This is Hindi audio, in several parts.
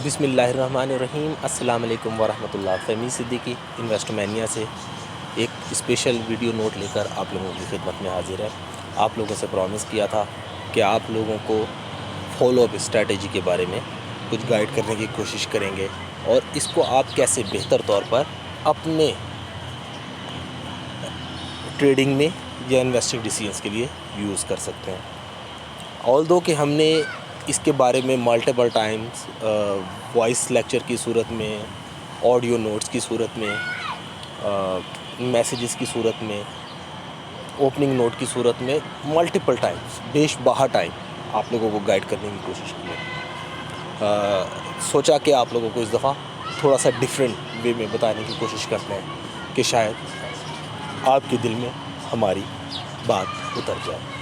बिस्मिल्लाहिर्रहमानिर्रहीम अस्सलाम वालेकुम वरहमतुल्लाह। फ़हमी सिद्दीकी इन्वेस्टमेनिया से एक स्पेशल वीडियो नोट लेकर आप लोगों की खिदमत में हाजिर है। आप लोगों से प्रॉमिस किया था कि आप लोगों को फॉलो अप स्ट्रैटेजी के बारे में कुछ गाइड करने की कोशिश करेंगे और इसको आप कैसे बेहतर तौर पर अपने ट्रेडिंग में या इन्वेस्टिंग डिसीजंस के लिए यूज़ कर सकते हैं। ऑल्दो कि हमने इसके बारे में मल्टीपल टाइम्स वॉइस लेक्चर की सूरत में, ऑडियो नोट्स की सूरत में, मैसेजेस की सूरत में, ओपनिंग नोट की सूरत में मल्टीपल टाइम्स बेशबहा टाइम आप लोगों को गाइड करने की कोशिश की है। सोचा कि आप लोगों को इस दफ़ा थोड़ा सा डिफरेंट वे में बताने की कोशिश करते हैं कि शायद आपके दिल में हमारी बात उतर जाए।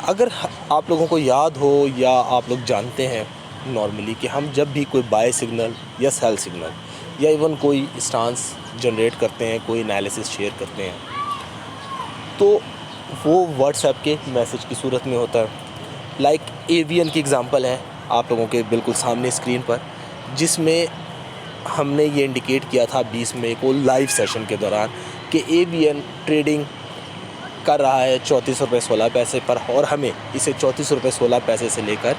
अगर आप लोगों को याद हो या आप लोग जानते हैं नॉर्मली कि हम जब भी कोई बाय सिग्नल या सेल सिग्नल या इवन कोई स्टांस जनरेट करते हैं, कोई एनालिसिस शेयर करते हैं, तो वो व्हाट्सएप के मैसेज की सूरत में होता है। लाइक एवीएन की एग्ज़ाम्पल है आप लोगों के बिल्कुल सामने स्क्रीन पर, जिसमें हमने ये इंडिकेट किया था 20 मई को लाइव सेशन के दौरान कि एवीएन ट्रेडिंग कर रहा है 34 रुपये 16 पैसे पर और हमें इसे 34 रुपये 16 पैसे से लेकर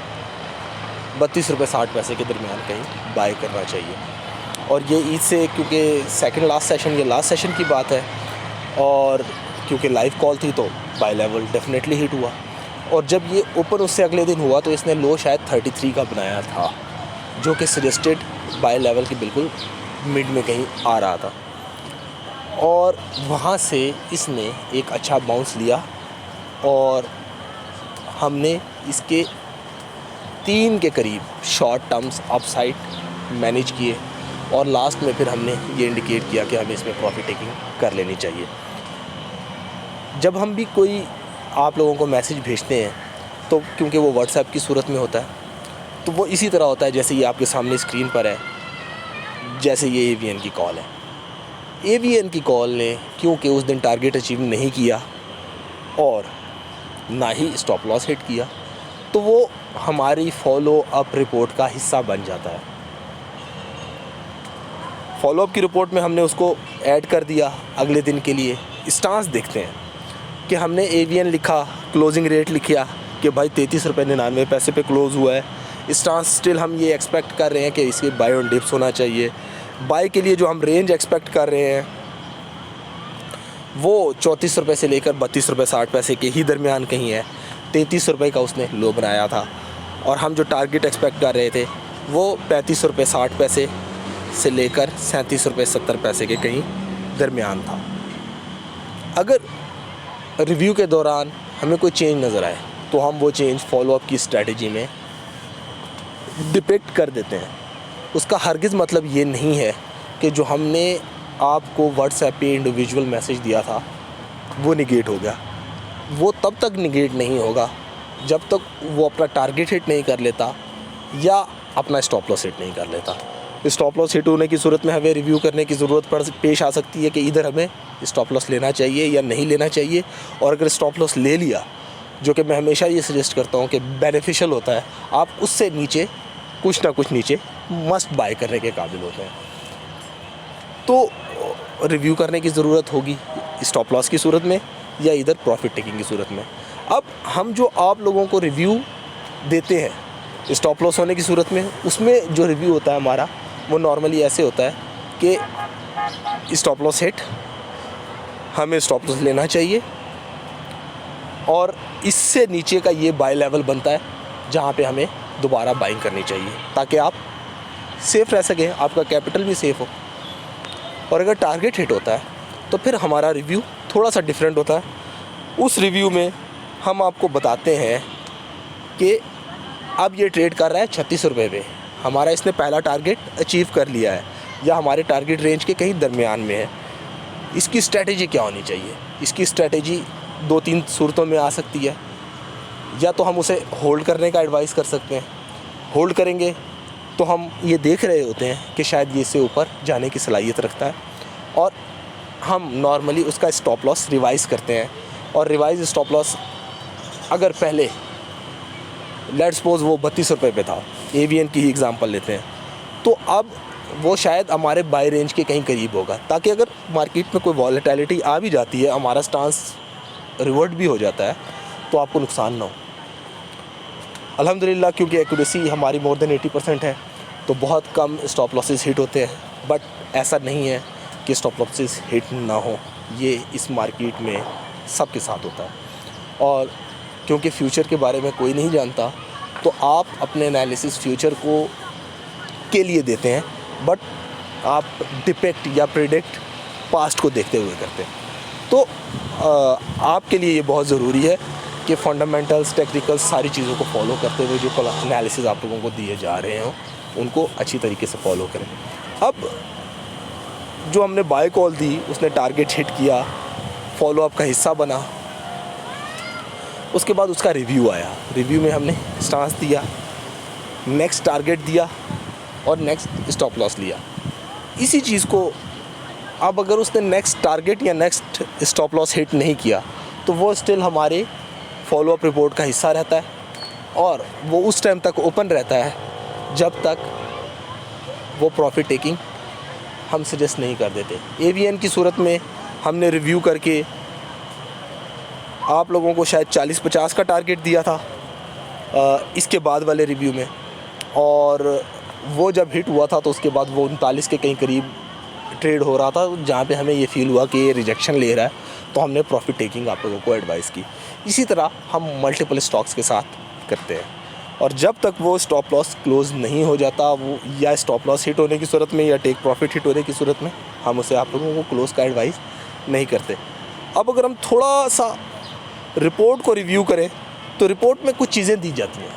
32 रुपये 60 पैसे के दरमियान कहीं बाय करना चाहिए। और ये ईद से, क्योंकि सेकंड लास्ट सेशन, ये लास्ट सेशन की बात है और क्योंकि लाइव कॉल थी तो बाय लेवल डेफिनेटली हिट हुआ। और जब ये ओपन उससे अगले दिन हुआ तो इसने लो शायद 33 का बनाया था, जो कि सजेस्टेड बाय लेवल के बिल्कुल मिड में कहीं आ रहा था। और वहाँ से इसने एक अच्छा बाउंस लिया और हमने इसके 3 के करीब शॉर्ट टर्म्स अपसाइड मैनेज किए और लास्ट में फिर हमने ये इंडिकेट किया कि हमें इसमें प्रॉफिट टेकिंग कर लेनी चाहिए। जब हम भी कोई आप लोगों को मैसेज भेजते हैं तो क्योंकि वो व्हाट्सएप की सूरत में होता है तो वो इसी तरह होता है जैसे ये आपके सामने स्क्रीन पर है, जैसे ये एवीएन की कॉल है। एवीएन की कॉल ने क्योंकि उस दिन टारगेट अचीव नहीं किया और ना ही स्टॉप लॉस हिट किया, तो वो हमारी फॉलो अप रिपोर्ट का हिस्सा बन जाता है। फॉलो अप की रिपोर्ट में हमने उसको ऐड कर दिया अगले दिन के लिए। स्टांस देखते हैं कि हमने एवीएन लिखा, क्लोजिंग रेट लिखा कि भाई 33 रुपये 99 पैसे पे क्लोज़ हुआ है। स्टांस स्टिल हम ये एक्सपेक्ट कर रहे हैं कि इसके बाय ऑन डिप्स होना चाहिए। बाय के लिए जो हम रेंज एक्सपेक्ट कर रहे हैं वो 34 रुपये से लेकर 32 रुपये 60 पैसे के ही दरमियान कहीं है। 33 रुपये का उसने लो बनाया था और हम जो टारगेट एक्सपेक्ट कर रहे थे वो 35 रुपये 60 पैसे से लेकर 37 रुपये 70 पैसे के कहीं दरमियान था। अगर रिव्यू के दौरान हमें कोई चेंज नज़र आए तो हम वो चेंज फॉलो अप की स्ट्रैटेजी में डिपिक्ट कर देते हैं। उसका हरगिज़ मतलब ये नहीं है कि जो हमने आपको व्हाट्सएप पे इंडिविजुअल मैसेज दिया था वो निगेट हो गया। वो तब तक निगेट नहीं होगा जब तक वो अपना टारगेट हिट नहीं कर लेता या अपना स्टॉप लॉस हिट नहीं कर लेता। स्टॉप लॉस हिट होने की सूरत में हमें रिव्यू करने की ज़रूरत पेश आ सकती है कि इधर हमें स्टॉप लॉस लेना चाहिए या नहीं लेना चाहिए। और अगर स्टॉप लॉस ले लिया, जो कि मैं हमेशा ये सजेस्ट करता हूँ कि बेनिफिशियल होता है, आप उससे नीचे कुछ ना कुछ नीचे मस्ट बाय करने के काबिल होते हैं, तो रिव्यू करने की ज़रूरत होगी स्टॉप लॉस की सूरत में या इधर प्रॉफिट टेकिंग की सूरत में। अब हम जो आप लोगों को रिव्यू देते हैं स्टॉप लॉस होने की सूरत में, उसमें जो रिव्यू होता है हमारा वो नॉर्मली ऐसे होता है कि स्टॉप लॉस हिट, हमें स्टॉप लॉस लेना चाहिए और इससे नीचे का ये बाय लेवल बनता है जहाँ पे हमें दोबारा बाइंग करनी चाहिए ताकि आप सेफ़ रह सकें, आपका कैपिटल भी सेफ़ हो। और अगर टारगेट हिट होता है तो फिर हमारा रिव्यू थोड़ा सा डिफरेंट होता है। उस रिव्यू में हम आपको बताते हैं कि अब ये ट्रेड कर रहा है 36 रुपये पे, हमारा इसने पहला टारगेट अचीव कर लिया है या हमारे टारगेट रेंज के कहीं दरमियान में है। इसकी स्ट्रैटेजी क्या होनी चाहिए? इसकी स्ट्रैटेजी 2-3 सूरतों में आ सकती है। या तो हम उसे होल्ड करने का एडवाइस कर सकते हैं। होल्ड करेंगे तो हम ये देख रहे होते हैं कि शायद ये इससे ऊपर जाने की सलाहियत रखता है और हम नॉर्मली उसका स्टॉप लॉस रिवाइज़ करते हैं। और रिवाइज स्टॉप लॉस अगर पहले लेट्स सपोज वो 32 रुपये पे था, एवीएन की ही एग्जांपल लेते हैं, तो अब वो शायद हमारे बाय रेंज के कहीं करीब होगा, ताकि अगर मार्केट में कोई वॉलेटिलिटी आ भी जाती है, हमारा स्टांस रिवर्ट भी हो जाता है, तो आपको नुकसान ना हो। अल्हम्दुलिल्लाह क्योंकि एक्यूरेसी हमारी मोर देन 80% है, तो बहुत कम स्टॉप लॉसेस हिट होते हैं। बट ऐसा नहीं है कि स्टॉप लॉसेस हिट ना हो, ये इस मार्केट में सबके साथ होता है। और क्योंकि फ्यूचर के बारे में कोई नहीं जानता, तो आप अपने एनालिसिस फ्यूचर को के लिए देते हैं, बट आप डिपेक्ट या प्रिडिक्ट पास्ट को देखते हुए करते हैं। तो आपके लिए ये बहुत ज़रूरी है कि फंडामेंटल्स, टेक्निकल्स, सारी चीज़ों को फॉलो करते हुए जो एनालिसिस आप लोगों को दिए जा रहे हों, उनको अच्छी तरीके से फॉलो करें। अब जो हमने बाय कॉल दी, उसने टारगेट हिट किया, फॉलो अप का हिस्सा बना, उसके बाद उसका रिव्यू आया, रिव्यू में हमने स्टांस दिया, नेक्स्ट टारगेट दिया और नेक्स्ट स्टॉप लॉस लिया। इसी चीज़ को अब अगर उसने नेक्स्ट टारगेट या नेक्स्ट स्टॉप लॉस हिट नहीं किया, तो वो स्टिल हमारे फॉलो अप रिपोर्ट का हिस्सा रहता है और वो उस टाइम तक ओपन रहता है जब तक वो प्रॉफिट टेकिंग हम सजेस्ट नहीं कर देते। एवीएन की सूरत में हमने रिव्यू करके आप लोगों को शायद 40-50 का टारगेट दिया था इसके बाद वाले रिव्यू में, और वो जब हिट हुआ था तो उसके बाद वो 39 के कहीं करीब ट्रेड हो रहा था, जहाँ पे हमें ये फील हुआ कि ये रिजेक्शन ले रहा है, तो हमने प्रॉफिट टेकिंग आप लोगों को एडवाइस की। इसी तरह हम मल्टीपल स्टॉक्स के साथ करते हैं, और जब तक वो स्टॉप लॉस क्लोज़ नहीं हो जाता, वो या स्टॉप लॉस हिट होने की सूरत में या टेक प्रॉफिट हिट होने की सूरत में, हम उसे आप लोगों को क्लोज़ का एडवाइस नहीं करते। अब अगर हम थोड़ा सा रिपोर्ट को रिव्यू करें, तो रिपोर्ट में कुछ चीज़ें दी जाती हैं,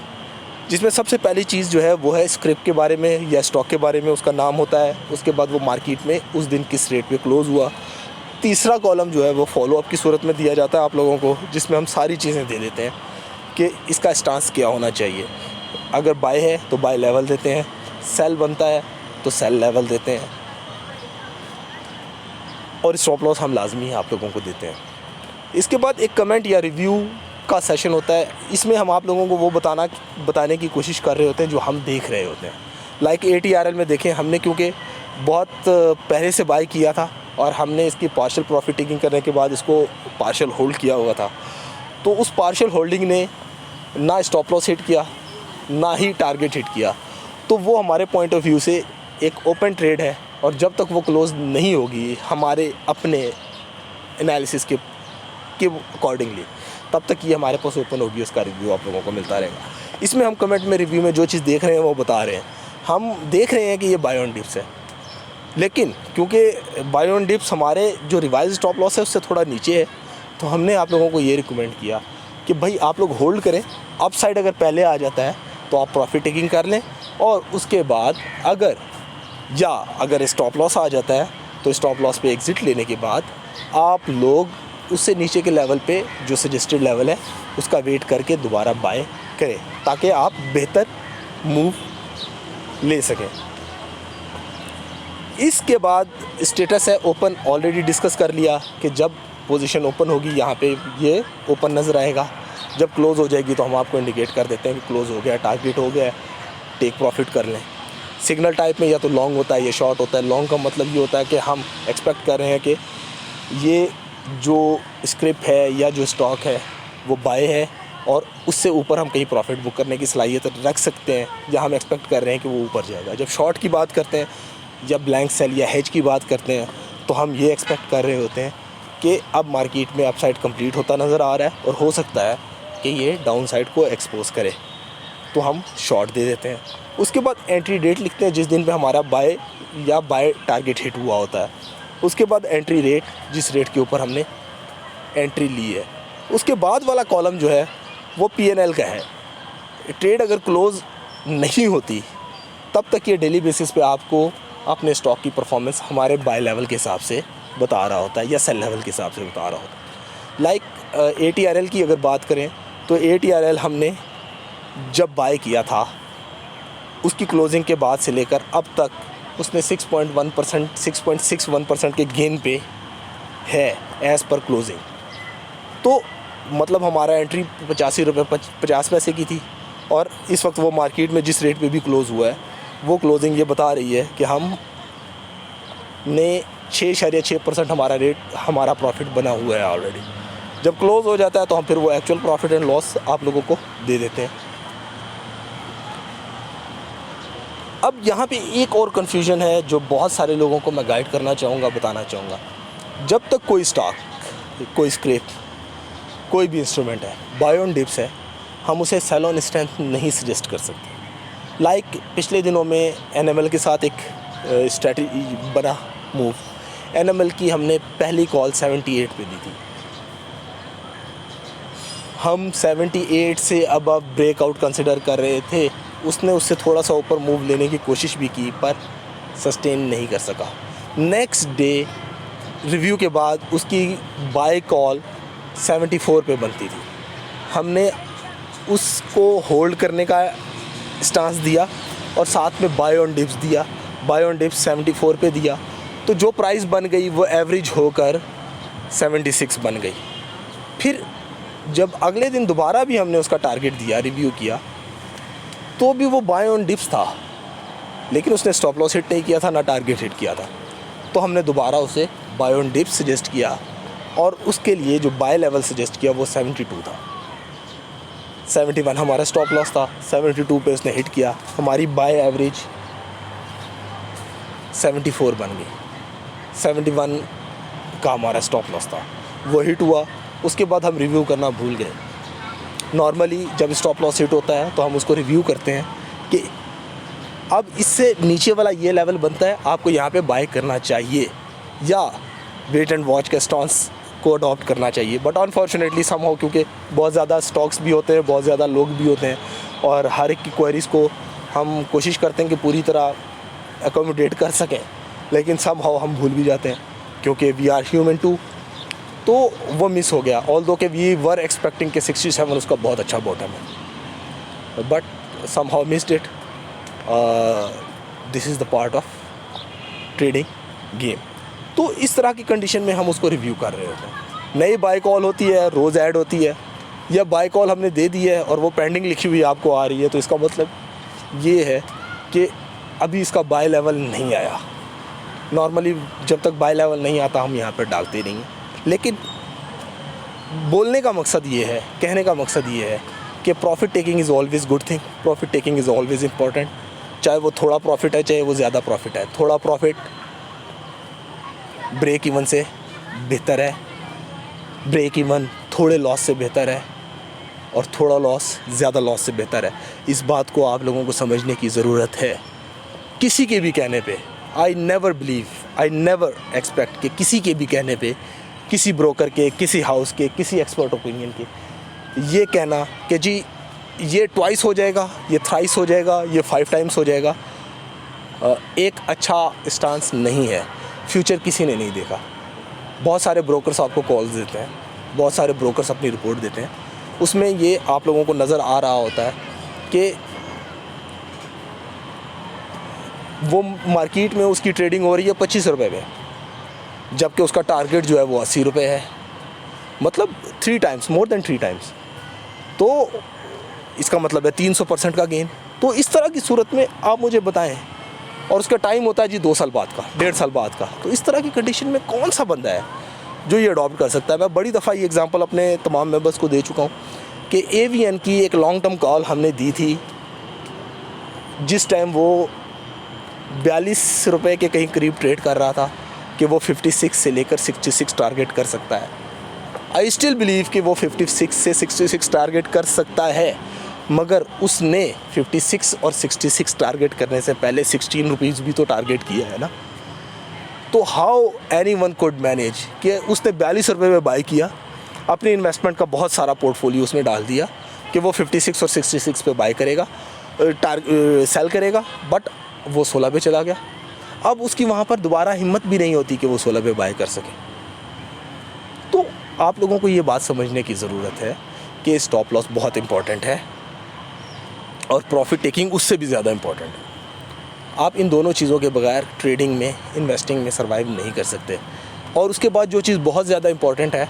जिसमें सबसे पहली चीज़ जो है वो है स्क्रिप्ट के बारे में या स्टॉक के बारे में, उसका नाम होता है। उसके बाद वो मार्केट में उस दिन किस रेट पे क्लोज़ हुआ। तीसरा कॉलम जो है वो फॉलो अप की सूरत में दिया जाता है आप लोगों को, जिसमें हम सारी चीज़ें दे देते हैं कि इसका स्टांस क्या होना चाहिए। अगर बाय है तो बाय लेवल देते हैं, सेल बनता है तो सेल लेवल देते हैं, और स्टॉप लॉस हम लाजमी आप लोगों को देते हैं। इसके बाद एक कमेंट या रिव्यू का सेशन होता है, इसमें हम आप लोगों को वो बताने की कोशिश कर रहे होते हैं जो हम देख रहे होते हैं। लाइक ATRL में देखें, हमने क्योंकि बहुत पहले से बाय किया था और हमने इसकी पार्शियल प्रॉफिट टेकिंग करने के बाद इसको पार्शियल होल्ड किया हुआ था, तो उस पार्शियल होल्डिंग ने ना स्टॉप लॉस हिट किया ना ही टारगेट हिट किया, तो वो हमारे पॉइंट ऑफ व्यू से एक ओपन ट्रेड है, और जब तक वो क्लोज़ नहीं होगी हमारे अपने एनालिसिस के अकॉर्डिंगली, तब तक ये हमारे पास ओपन होगी, उसका रिव्यू आप लोगों को मिलता रहेगा। इसमें हम कमेंट में रिव्यू में जो चीज़ देख रहे हैं वो बता रहे हैं। हम देख रहे हैं कि ये बाय ऑन डिप्स है, लेकिन क्योंकि बाय ऑन डिप्स हमारे जो रिवाइज स्टॉप लॉस है उससे थोड़ा नीचे है, तो हमने आप लोगों को ये रिकमेंड किया कि भाई आप लोग होल्ड करें, अप साइड अगर पहले आ जाता है तो आप प्रॉफिट टेकिंग कर लें, और उसके बाद अगर स्टॉप लॉस आ जाता है तो स्टॉप लॉस पे एग्ज़िट लेने के बाद आप लोग उससे नीचे के लेवल पे जो सजेस्टेड लेवल है उसका वेट करके दोबारा बाय करें, ताकि आप बेहतर मूव ले सकें। इसके बाद स्टेटस है ओपन, ऑलरेडी डिस्कस कर लिया कि जब पोजीशन ओपन होगी यहाँ पे ये ओपन नज़र आएगा, जब क्लोज़ हो जाएगी तो हम आपको इंडिकेट कर देते हैं कि क्लोज़ हो गया, टारगेट हो गया, टेक प्रॉफिट कर लें। सिग्नल टाइप में या तो लॉन्ग होता है या शॉर्ट होता है। लॉन्ग का मतलब ये होता है कि हम एक्सपेक्ट कर रहे हैं कि ये जो स्क्रिप्ट है या जो स्टॉक है वो बाय है, और उससे ऊपर हम कहीं प्रॉफिट बुक करने की सलाहियत रख सकते हैं, या हम एक्सपेक्ट कर रहे हैं कि वो ऊपर जाएगा। जब शॉर्ट की बात करते हैं या ब्लैंक सेल या हेज की बात करते हैं, तो हम ये एक्सपेक्ट कर रहे होते हैं कि अब मार्केट में अपसाइड कंप्लीट होता नज़र आ रहा है और हो सकता है कि ये डाउन साइड को एक्सपोज करे, तो हम शॉर्ट दे देते हैं। उसके बाद एंट्री डेट लिखते हैं जिस दिन पे हमारा बाय टारगेट हिट हुआ होता है। उसके बाद एंट्री रेट, जिस रेट के ऊपर हमने एंट्री ली है। उसके बाद वाला कॉलम जो है वो P&L का है। ट्रेड अगर क्लोज़ नहीं होती तब तक ये डेली बेसिस पे आपको अपने स्टॉक की परफॉर्मेंस हमारे बाय लेवल के हिसाब से बता रहा होता है या सेल लेवल के हिसाब से बता रहा होता है। लाइक ATRL की अगर बात करें तो ATRL हमने जब बाय किया था उसकी क्लोजिंग के बाद से लेकर अब तक उसने 6.1%, 6.61% के गेन पे है एज़ पर क्लोजिंग। तो मतलब हमारा एंट्री 85 रुपये 50 पैसे की थी और इस वक्त वो मार्केट में जिस रेट पे भी क्लोज़ हुआ है, वो क्लोजिंग ये बता रही है कि हम ने 6.6% हमारा प्रॉफिट बना हुआ है ऑलरेडी। जब क्लोज़ हो जाता है तो हम फिर वो एक्चुअल प्रॉफिट एंड लॉस आप लोगों को दे देते हैं। अब यहाँ पे एक और कन्फ्यूजन है जो बहुत सारे लोगों को मैं गाइड करना चाहूँगा, बताना चाहूँगा। जब तक कोई स्टॉक, कोई स्क्रैप, कोई भी इंस्ट्रूमेंट है, बाय ऑन डिप्स है, हम उसे सेल ऑन स्ट्रेंथ नहीं सजेस्ट कर सकते। लाइक पिछले दिनों में एनएमएल के साथ एक स्ट्रैटेजी बना मूव। एनएमएल की हमने पहली कॉल 78 पे दी थी। हम 78 से अबव ब्रेकआउट कंसिडर कर रहे थे। उसने उससे थोड़ा सा ऊपर मूव लेने की कोशिश भी की पर सस्टेन नहीं कर सका। नेक्स्ट डे रिव्यू के बाद उसकी बाय कॉल 74 पे बनती थी। हमने उसको होल्ड करने का स्टांस दिया और साथ में बाय ऑन डिप्स दिया। बाय ऑन डिप्स 74 पे दिया तो जो प्राइस बन गई वो एवरेज होकर 76 बन गई। फिर जब अगले दिन दोबारा भी हमने उसका टारगेट दिया, रिव्यू किया, तो भी वो बाय ऑन डिप्स था, लेकिन उसने स्टॉप लॉस हिट नहीं किया था, ना टारगेट हिट किया था। तो हमने दोबारा उसे बाय ऑन डिप्स सजेस्ट किया और उसके लिए जो बाय लेवल सजेस्ट किया वो 72 था। 71 हमारा स्टॉप लॉस था, 72 पे उसने हिट किया। हमारी बाय एवरेज 74 बन गई। 71 का हमारा स्टॉप लॉस था, वो हिट हुआ। उसके बाद हम रिव्यू करना भूल गए। नॉर्मली जब स्टॉप लॉस हिट होता है तो हम उसको रिव्यू करते हैं कि अब इससे नीचे वाला ये लेवल बनता है, आपको यहाँ पे बाय करना चाहिए या वेट एंड वॉच के स्टॉक्स को अडॉप्ट करना चाहिए। बट अनफॉर्चुनेटली समहाउ, क्योंकि बहुत ज़्यादा स्टॉक्स भी होते हैं, बहुत ज़्यादा लोग भी होते हैं और हर एक की क्वेरीज़ को हम कोशिश करते हैं कि पूरी तरह अकोमोडेट कर सकें, लेकिन समहाउ हम भूल भी जाते हैं क्योंकि वी आर ह्यूमन टू। तो वो मिस हो गया। ऑल्दो कि वी वर एक्सपेक्टिंग कि 67 उसका बहुत अच्छा बॉटम है, but somehow missed it. This is the part of trading game. तो इस तरह की कंडीशन में हम उसको रिव्यू कर रहे होते हैं। नई बाय कॉल होती है, रोज़ ऐड होती है, या बाय कॉल हमने दे दी है और वो पेंडिंग लिखी हुई आपको आ रही है, तो इसका मतलब ये है कि अभी इसका बाय लेवल नहीं आया। नॉर्मली जब तक बाय लेवल नहीं आता हम यहाँ पर डालते नहीं हैं। लेकिन बोलने का मकसद ये है, कहने का मकसद ये है कि profit taking is always good thing. Profit taking is always important, चाहे वो थोड़ा प्रॉफिट है, चाहे वो ज़्यादा प्रॉफिट है। थोड़ा प्रॉफिट ब्रेक इवन से बेहतर है, ब्रेक इवन थोड़े लॉस से बेहतर है, और थोड़ा लॉस ज़्यादा लॉस से बेहतर है। इस बात को आप लोगों को समझने की ज़रूरत है। किसी के भी कहने पे, आई नेवर एक्सपेक्ट कि किसी के भी कहने पे, किसी ब्रोकर के, किसी हाउस के, किसी एक्सपर्ट ओपिनियन के, ये कहना कि जी ये ट्वाइस हो जाएगा, ये थ्राइस हो जाएगा, ये 5 टाइम्स हो जाएगा, एक अच्छा स्टांस नहीं है। फ्यूचर किसी ने नहीं देखा। बहुत सारे ब्रोकर्स आपको कॉल्स देते हैं, बहुत सारे ब्रोकर्स अपनी रिपोर्ट देते हैं, उसमें ये आप लोगों को नज़र आ रहा होता है कि वो मार्केट में उसकी ट्रेडिंग हो रही है 25 रुपये में, जबकि उसका टारगेट जो है वो 80 रुपये है। मतलब 3 टाइम्स, मोर देन 3 टाइम्स। तो इसका मतलब है 300% का गेन। तो इस तरह की सूरत में आप मुझे बताएं, और उसका टाइम होता है जी 2 साल बाद का, 1.5 साल बाद का। तो इस तरह की कंडीशन में कौन सा बंदा है जो ये अडॉप्ट कर सकता है? मैं बड़ी दफ़ा ये एग्जांपल अपने तमाम मेंबर्स को दे चुका हूँ कि AVN की एक लॉन्ग टर्म कॉल हमने दी थी, जिस टाइम वो 42 रुपये के कहीं करीब ट्रेड कर रहा था, कि वो 56 से लेकर 66 टारगेट कर सकता है। आई स्टिल बिलीव कि वो 56 से 66 टारगेट कर सकता है, मगर उसने 56 और 66 टारगेट करने से पहले 16 रुपीज़ भी तो टारगेट किया है ना। तो हाउ एनीवन कुड मैनेज कि उसने 42 रुपये में बाय किया, अपनी इन्वेस्टमेंट का बहुत सारा पोर्टफोलियो उसमें डाल दिया कि वो 56 और 66 पे बाय करेगा, सेल करेगा, बट वो 16 पे चला गया। अब उसकी वहाँ पर दोबारा हिम्मत भी नहीं होती कि वो 16 पे बाय कर सके। तो आप लोगों को ये बात समझने की ज़रूरत है कि स्टॉप लॉस बहुत इम्पॉर्टेंट है और प्रॉफिट टेकिंग उससे भी ज़्यादा इम्पॉर्टेंट है। आप इन दोनों चीज़ों के बगैर ट्रेडिंग में, इन्वेस्टिंग में सर्वाइव नहीं कर सकते। और उसके बाद जो चीज़ बहुत ज़्यादा इम्पॉर्टेंट है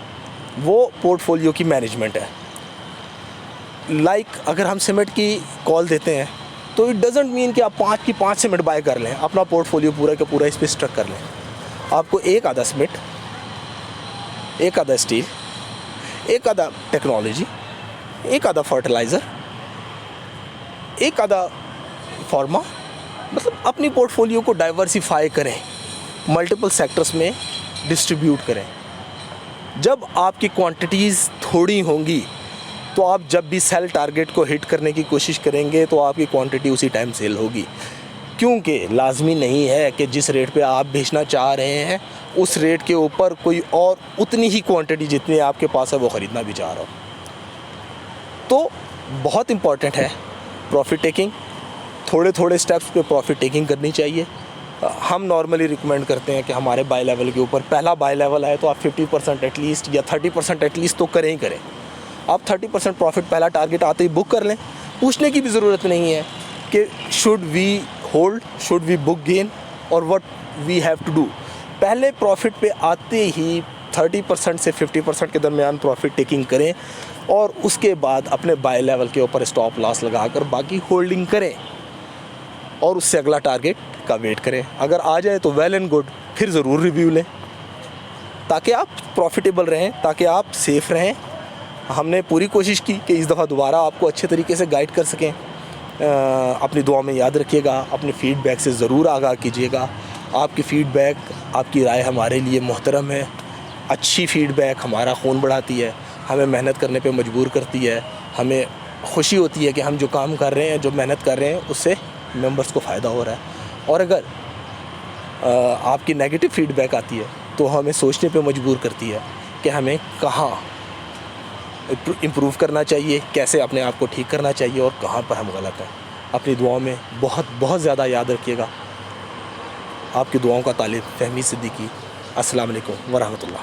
वो पोर्टफोलियो की मैनेजमेंट है। लाइक अगर हम सीमेंट की कॉल देते हैं तो इट डजेंट मीन कि आप 5 की 5 सीमेंट बाय कर लें, अपना पोर्टफोलियो पूरा का पूरा इस पर स्ट्रक कर लें। आपको एक आधा सीमेंट, एक आधा स्टील, एक आधा टेक्नोलॉजी, एक आधा फर्टिलाइज़र, एक आधा फार्मा, मतलब अपनी पोर्टफोलियो को डाइवर्सिफाई करें, मल्टीपल सेक्टर्स में डिस्ट्रीब्यूट करें। जब आपकी क्वांटिटीज़ थोड़ी होंगी तो आप जब भी सेल टारगेट को हिट करने की कोशिश करेंगे तो आपकी क्वांटिटी उसी टाइम सेल होगी, क्योंकि लाजमी नहीं है कि जिस रेट पे आप बेचना चाह रहे हैं उस रेट के ऊपर कोई और उतनी ही क्वांटिटी जितनी आपके पास है वो ख़रीदना भी चाह रहा हो। तो बहुत इम्पॉर्टेंट है प्रॉफिट टेकिंग, थोड़े थोड़े स्टेप्स पे प्रॉफिट टेकिंग करनी चाहिए। हम नॉर्मली रिकमेंड करते हैं कि हमारे बाय लेवल के ऊपर पहला बाय लेवल है तो आप 50% एटलीस्ट या 30% एटलीस्ट तो करें ही करें। आप 30% प्रॉफिट पहला टारगेट आते ही बुक कर लें, पूछने की भी ज़रूरत नहीं है कि should we hold, should we book gain और what we have to do. पहले प्रॉफिट पे आते ही 30% से 50% के दरमियान प्रॉफिट टेकिंग करें और उसके बाद अपने बाय लेवल के ऊपर स्टॉप लॉस लगाकर बाकी होल्डिंग करें और उससे अगला टारगेट का वेट करें। अगर आ जाए तो वेल एंड गुड, फिर ज़रूर रिव्यू लें ताकि आप प्रॉफिटेबल रहें, ताकि आप सेफ़ रहें। हमने पूरी कोशिश की कि इस दफ़ा दोबारा आपको अच्छे तरीके से गाइड कर सकें। अपनी दुआ में याद रखिएगा, अपने फ़ीडबैक से ज़रूर आगाह कीजिएगा। आपकी फ़ीडबैक, आपकी राय हमारे लिए मोहतरम है। अच्छी फ़ीडबैक हमारा खून बढ़ाती है, हमें मेहनत करने पे मजबूर करती है। हमें खुशी होती है कि हम जो काम कर रहे हैं, जो मेहनत कर रहे हैं, उससे मेंबर्स को फ़ायदा हो रहा है। और अगर आपकी नेगेटिव फ़ीडबैक आती है तो हमें सोचने पे मजबूर करती है कि हमें कहाँ इम्प्रूव करना चाहिए, कैसे अपने आप को ठीक करना चाहिए और कहाँ पर हम गलत हैं। अपनी दुआओं में बहुत बहुत ज़्यादा याद रखिएगा। आपकी दुआओं का तालिब फ़हमी सिद्दीकी। अस्सलाम वालेकुम व रहमतुल्लाह।